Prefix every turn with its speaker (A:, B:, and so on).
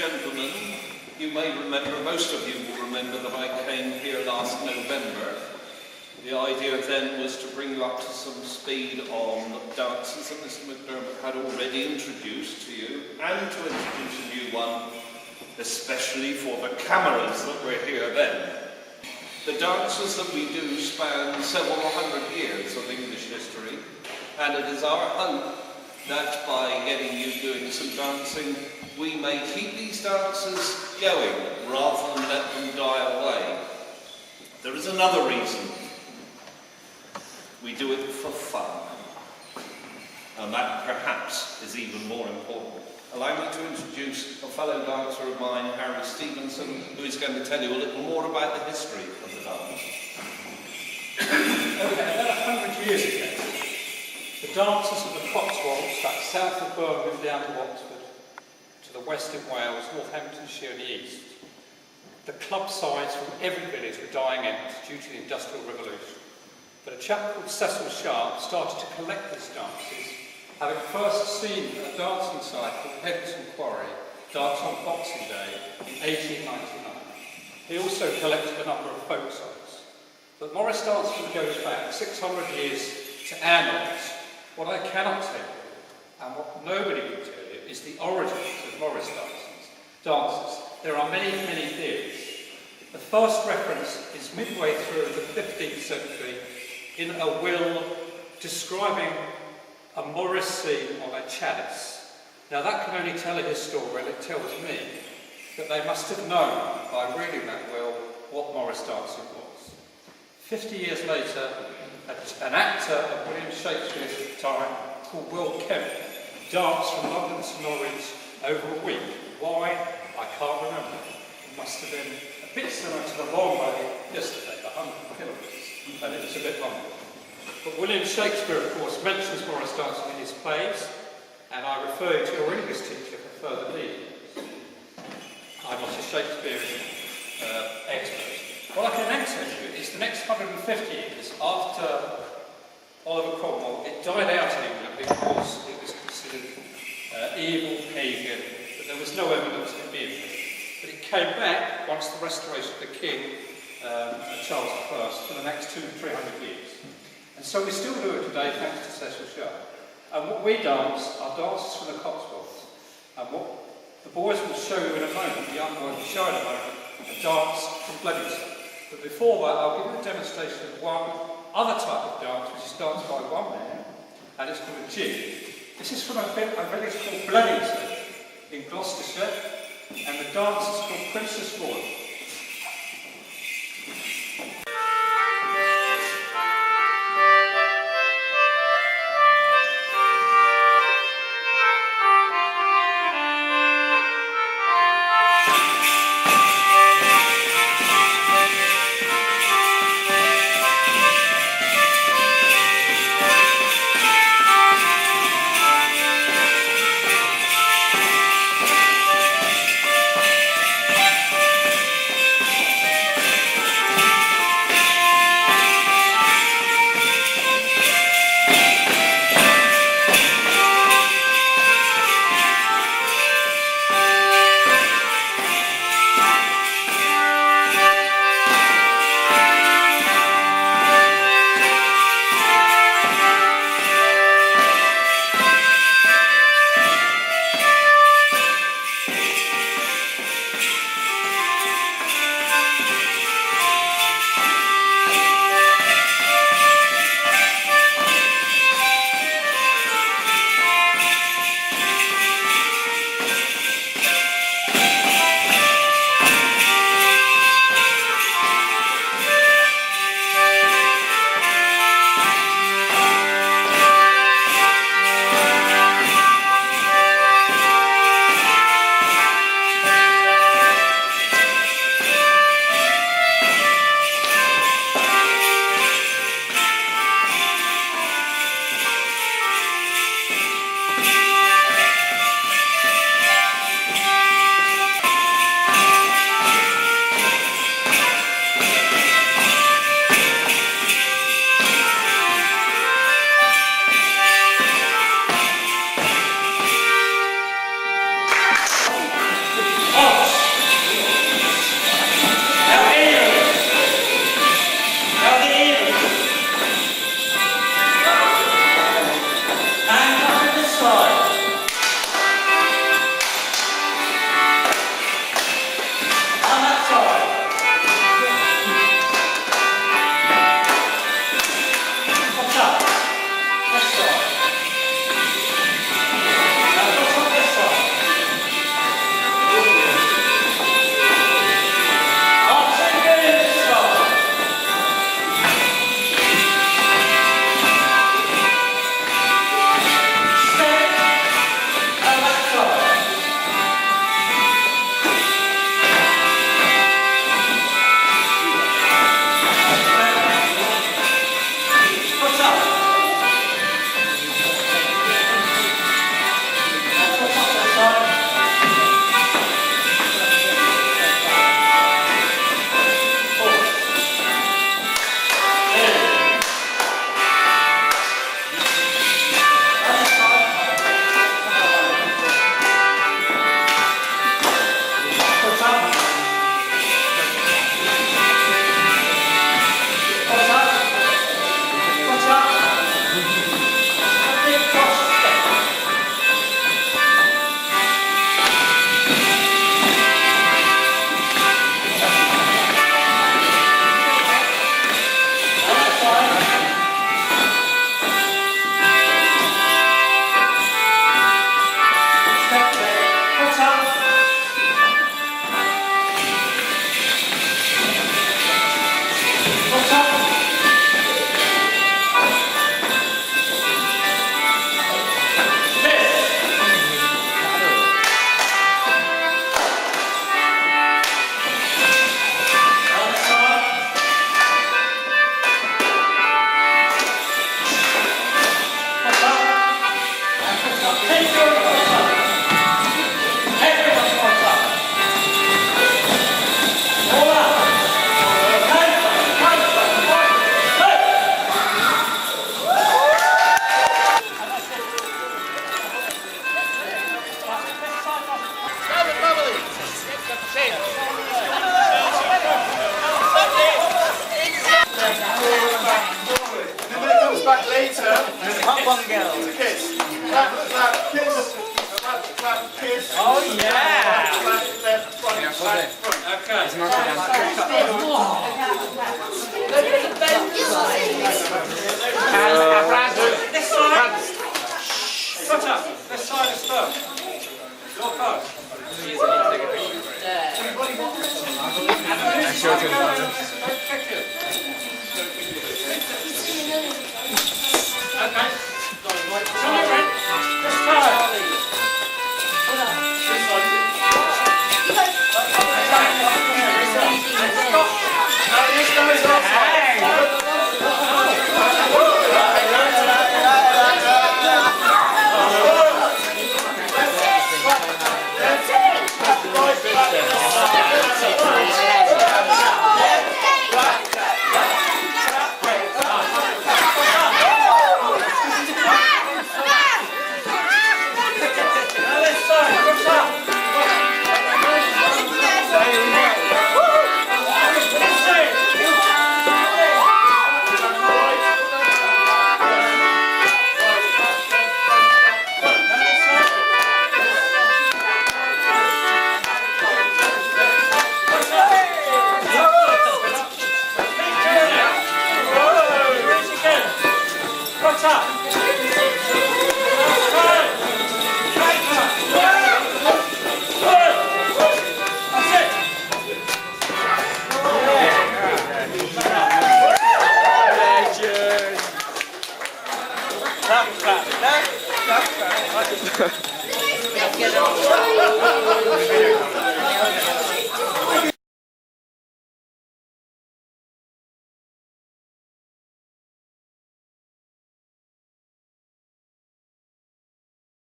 A: gentlemen, you may remember, most of you will remember that I came here last November. The idea then was to bring you up to some speed on dances that Mr. McDermott had already introduced to you, and to introduce a new one, especially for the cameras that were here then. The dances that we do span several hundred years of English history, and it is our hope that by getting you doing some dancing, we may keep these dances going rather than let them die away. There is another reason. We do it for fun, and that perhaps is even more important. Allow me to introduce a fellow dancer of mine, Harry Stevenson, who is going to tell you a little more about the history of the dance.
B: Okay, about 100 years ago, the dancers of the Cotswolds, that south of Birmingham down to Oxford, to the west of Wales, Northamptonshire and the east, the club sides from every village were dying out due to the Industrial Revolution. But a chap called Cecil Sharp started to collect these dances, having first seen a dancing side called Henderson Quarry dance on Boxing Day in 1899. He also collected a number of folk songs. But Morris dancing goes back 600 years to our knowledge. What I cannot tell you, and what nobody will tell you, is the origins of Morris dances. There are many, many theories. The first reference is midway through the 15th century in a will describing a Morris scene on a chalice. Now that can only tell a historian. It tells me that they must have known by reading that will what Morris dancing was. 50 years later, an actor of William Shakespeare's time called Will Kemp danced from London to Norwich over a week. Why? I can't remember. It must have been a bit similar to the long way yesterday, the 100 kilometres, and it was a bit longer. But William Shakespeare, of course, mentions Morris dancing in his plays, and I refer you to your English teacher for further details. I'm not a Shakespearean expert. What I can now tell you is the next 150 years after Oliver Cromwell, it died out in England because it was considered evil, pagan, but there was no evidence of it being pagan. But it came back once the restoration of the King, Charles I, for the next 200-300 years. And so we still do it today thanks to Cecil Sharp. And what we dance are dances from the Cotswolds. And what the boys will show you in a moment, the young boys will show in a moment, a dance from Stevenson. But before that, I'll give you a demonstration of one other type of dance, which is danced by one man, and it's called a jig. This is from a village called Stevenson in Gloucestershire, and the dance is called Princess Royal.
C: Come on, girls.